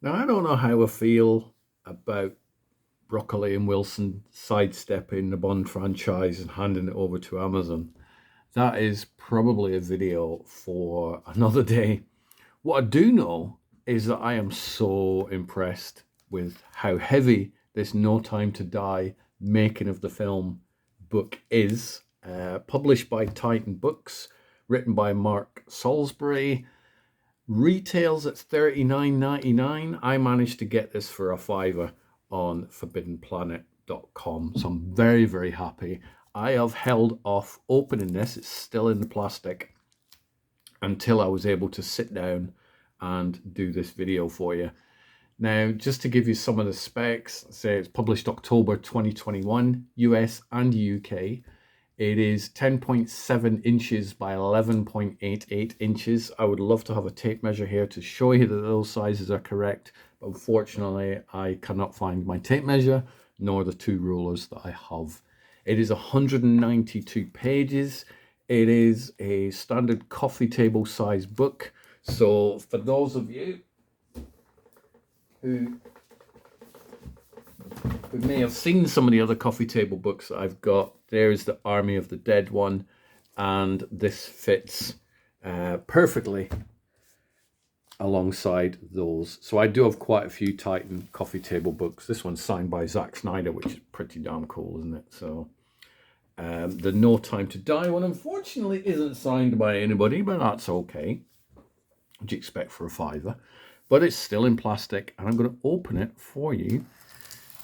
Now, I don't know how I feel about Broccoli and Wilson sidestepping the Bond franchise and handing it over to Amazon. That is probably a video for another day. What I do know is that I am so impressed with how heavy this No Time to Die making of the film book is. Published by Titan Books, written by Mark Salisbury. Retails at $39.99. I managed to get this for a fiver on forbiddenplanet.com. So I'm very, very happy. I have held off opening this. It's still in the plastic until I was able to sit down and do this video for you. Now, just to give you some of the specs, say it's published October 2021, US and UK. It is 10.7 inches by 11.88 inches. I would love to have a tape measure here to show you that those sizes are correct, but unfortunately I cannot find my tape measure nor the two rulers that I have. It is 192 pages. It is a standard coffee table size book. So for those of you who may have seen some of the other coffee table books that I've got, there's the Army of the Dead one, and this fits perfectly alongside those. So I do have quite a few Titan coffee table books. This one's signed by Zack Snyder, which is pretty damn cool, isn't it? So the No Time to Die one, unfortunately, isn't signed by anybody, but that's okay. What do you expect for a fiver? But it's still in plastic, and I'm going to open it for you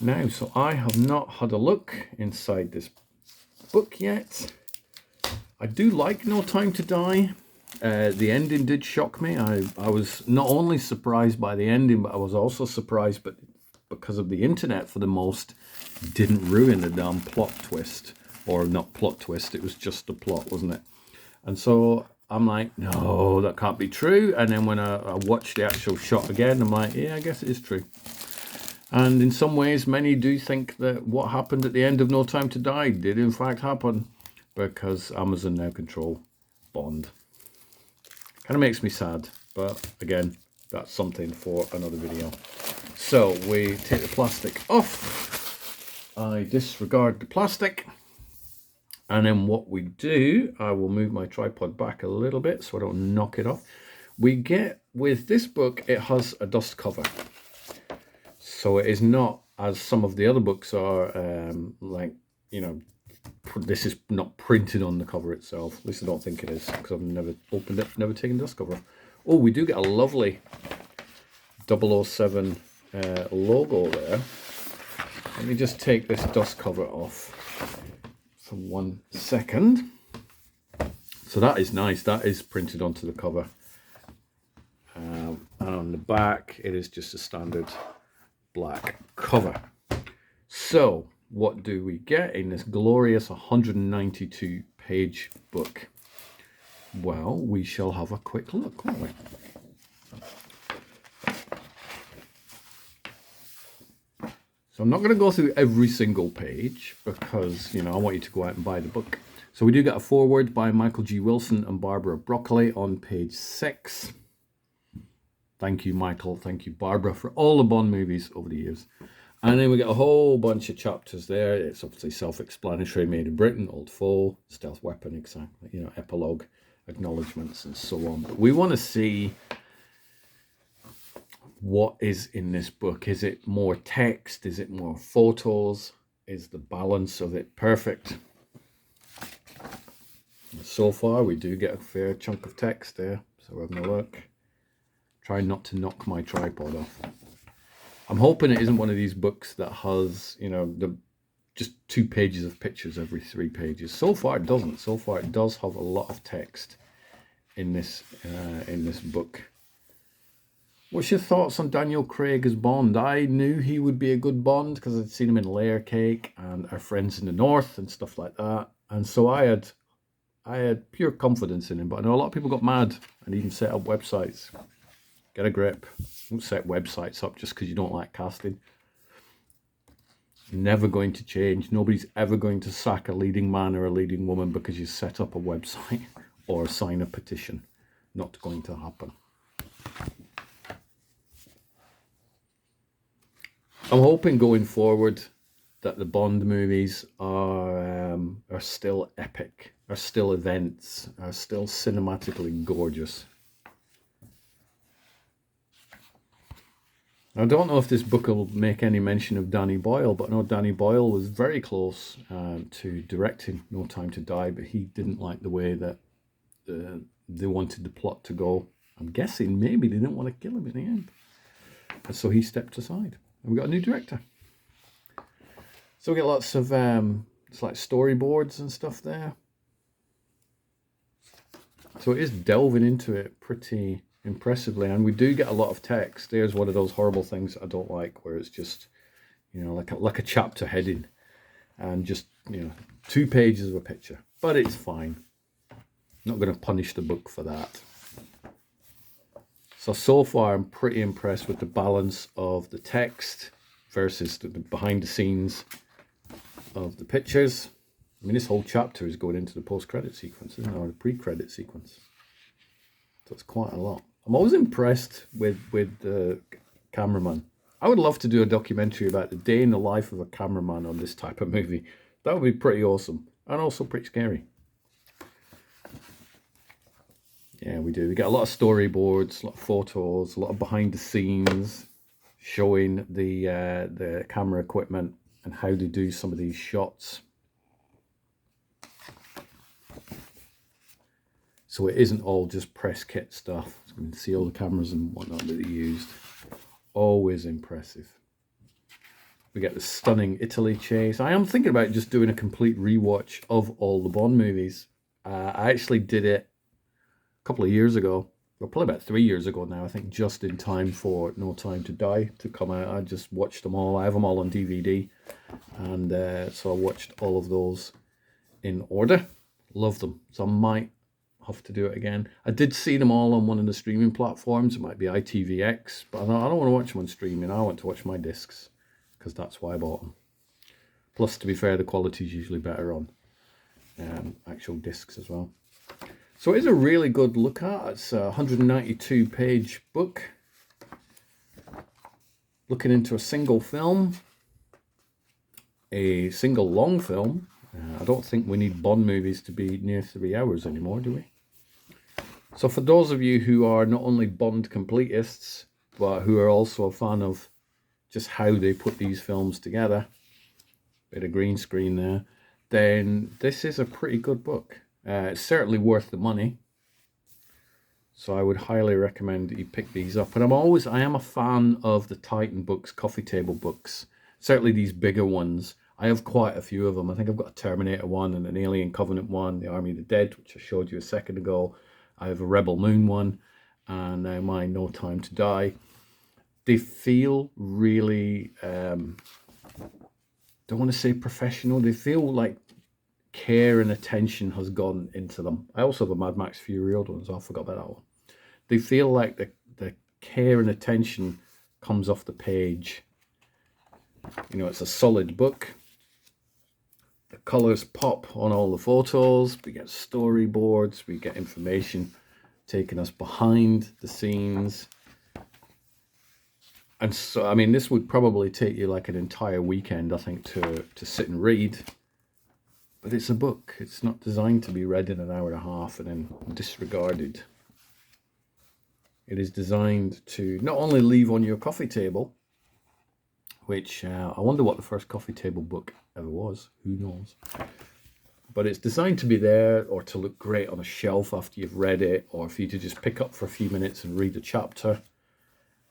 now. So I have not had a look inside this book yet. I do like No Time to Die. The ending did shock me. I was not only surprised by the ending, but I was also surprised, but because of the internet for the most, didn't ruin the damn plot twist. Or not plot twist, it was just the plot, wasn't it? And so I'm like, no, that can't be true. And then when I watched the actual shot again, I'm like, yeah, I guess it is true. And in some ways, many do think that what happened at the end of No Time to Die did in fact happen, because Amazon now control Bond. Kind of makes me sad, but again, that's something for another video. So we take the plastic off. I disregard the plastic. And then what we do, I will move my tripod back a little bit so I don't knock it off. We get, with this book, it has a dust cover. So it is not, as some of the other books are, like, you know, this is not printed on the cover itself. At least I don't think it is, because I've never opened it, never taken dust cover off. Oh, we do get a lovely 007 logo there. Let me just take this dust cover off for 1 second. So that is nice. That is printed onto the cover. And on the back, it is just a standard black cover. So what do we get in this glorious 192 page book? Well, we shall have a quick look, won't we? So I'm not going to go through every single page because, you know, I want you to go out and buy the book. So we do get a foreword by Michael G. Wilson and Barbara Broccoli on page 6. Thank you, Michael. Thank you, Barbara, for all the Bond movies over the years. And then we get a whole bunch of chapters there. It's obviously self-explanatory, Made in Britain, Old Foe, Stealth Weapon, exactly, you know, epilogue, acknowledgements, and so on. But we want to see what is in this book. Is it more text? Is it more photos? Is the balance of it perfect? So far, we do get a fair chunk of text there. So we're having a look. Try not to knock my tripod off. I'm hoping it isn't one of these books that has, you know, just 2 pages of pictures every 3 pages. So far, it doesn't. So far, it does have a lot of text in this book. What's your thoughts on Daniel Craig as Bond? I knew he would be a good Bond because I'd seen him in Layer Cake and Our Friends in the North and stuff like that. And so I had pure confidence in him. But I know a lot of people got mad and even set up websites. Get a grip. Don't set websites up just because you don't like casting. Never going to change. Nobody's ever going to sack a leading man or a leading woman because you set up a website or sign a petition. Not going to happen. I'm hoping going forward that the Bond movies are still epic, are still events, are still cinematically gorgeous. I don't know if this book will make any mention of Danny Boyle, but I know Danny Boyle was very close to directing No Time to Die, but he didn't like the way that they wanted the plot to go. I'm guessing maybe they didn't want to kill him in the end. And so he stepped aside. And we got a new director. So we get lots of it's like storyboards and stuff there. So it is delving into it pretty impressively, and we do get a lot of text. There's one of those horrible things I don't like, where it's just, you know, like a chapter heading, and just, you know, 2 pages of a picture. But it's fine. Not going to punish the book for that. So far I'm pretty impressed with the balance of the text versus the behind the scenes of the pictures. I mean, this whole chapter is going into the post-credit sequence, isn't it? Or the pre-credit sequence. So it's quite a lot. I'm always impressed with the cameraman. I would love to do a documentary about the day in the life of a cameraman on this type of movie. That would be pretty awesome. And also pretty scary. Yeah, we do. We get a lot of storyboards, a lot of photos, a lot of behind the scenes, showing the camera equipment and how they do some of these shots. So it isn't all just press kit stuff. So you can see all the cameras and whatnot that they used. Always impressive. We get the stunning Italy chase. I am thinking about just doing a complete rewatch of all the Bond movies. I actually did it a couple of years ago. Well, probably about 3 years ago now. I think just in time for No Time to Die to come out. I just watched them all. I have them all on DVD. And so I watched all of those in order. Love them. So I might have to do it again. I did see them all on one of the streaming platforms. It might be ITVX, but I don't want to watch them on streaming. I want to watch my discs because that's why I bought them. Plus, to be fair, the quality is usually better on actual discs as well. So it is a really good look at. It's a 192-page book looking into a single film, a single long film. I don't think we need Bond movies to be near 3 hours anymore, do we? So for those of you who are not only Bond completists, but who are also a fan of just how they put these films together, bit of green screen there, then this is a pretty good book. It's certainly worth the money. So I would highly recommend that you pick these up. And I am a fan of the Titan books, coffee table books. Certainly these bigger ones. I have quite a few of them. I think I've got a Terminator one and an Alien Covenant one, the Army of the Dead, which I showed you a second ago. I have a Rebel Moon one, and now my No Time to Die. They feel really, don't want to say professional. They feel like care and attention has gone into them. I also have a Mad Max Fury Road one, so I forgot about that one. They feel like the care and attention comes off the page. You know, it's a solid book. The colours pop on all the photos. We get storyboards. We get information taking us behind the scenes. And so, I mean, this would probably take you like an entire weekend, I think, to sit and read. But it's a book. It's not designed to be read in an hour and a half and then disregarded. It is designed to not only leave on your coffee table, which I wonder what the first coffee table book ever was. Who knows? But it's designed to be there or to look great on a shelf after you've read it, or for you to just pick up for a few minutes and read a chapter.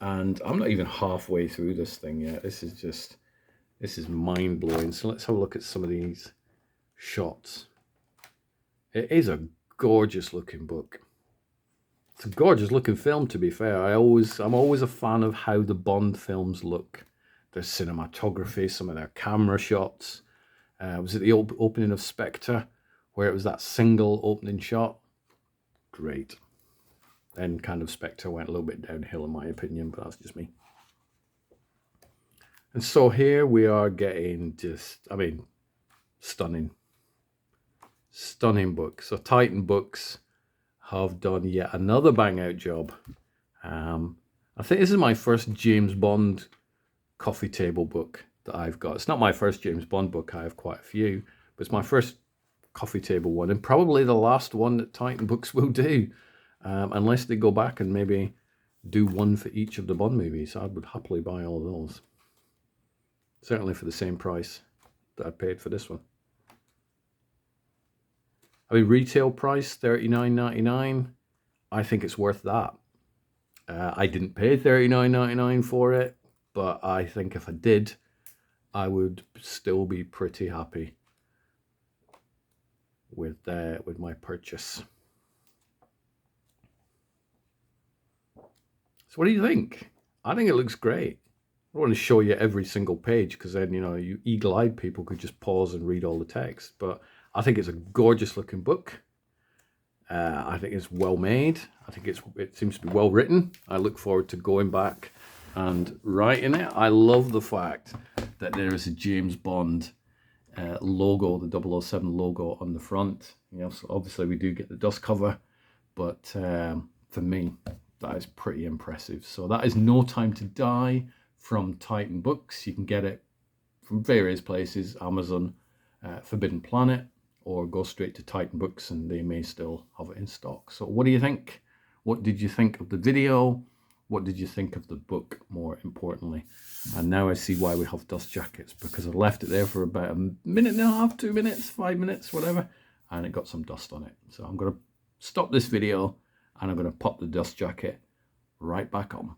And I'm not even halfway through this thing yet. This is mind-blowing. So let's have a look at some of these shots. It is a gorgeous looking book. It's a gorgeous looking film, to be fair. I'm always a fan of how the Bond films look. Their cinematography, some of their camera shots. Was it the opening of Spectre, where it was that single opening shot? Great. Then kind of Spectre went a little bit downhill in my opinion, but that's just me. And so here we are getting just, I mean, stunning. Stunning book. So Titan Books have done yet another bang out job. I think this is my first James Bond coffee table book that I've got. It's not my first James Bond book. I have quite a few, but it's my first coffee table one, and probably the last one that Titan Books will do, unless they go back and maybe do one for each of the Bond movies. I would happily buy all of those. Certainly for the same price that I paid for this one. I mean, retail price, $39.99. I think it's worth that. I didn't pay $39.99 for it, but I think if I did, I would still be pretty happy with my purchase. So what do you think? I think it looks great. I don't want to show you every single page because then, you know, you eagle-eyed people could just pause and read all the text. But I think it's a gorgeous looking book. I think it's well made. I think it seems to be well written. I look forward to going back and writing it. I love the fact that there is a James Bond logo, the 007 logo on the front. You know, so obviously we do get the dust cover, but for me, that is pretty impressive. So that is No Time to Die from Titan Books. You can get it from various places, Amazon, Forbidden Planet, or go straight to Titan Books and they may still have it in stock. So what do you think? What did you think of the video? What did you think of the book, more importantly? And now I see why we have dust jackets, because I left it there for about a minute and a half, 2 minutes, 5 minutes, whatever, and it got some dust on it. So I'm going to stop this video and I'm going to pop the dust jacket right back on.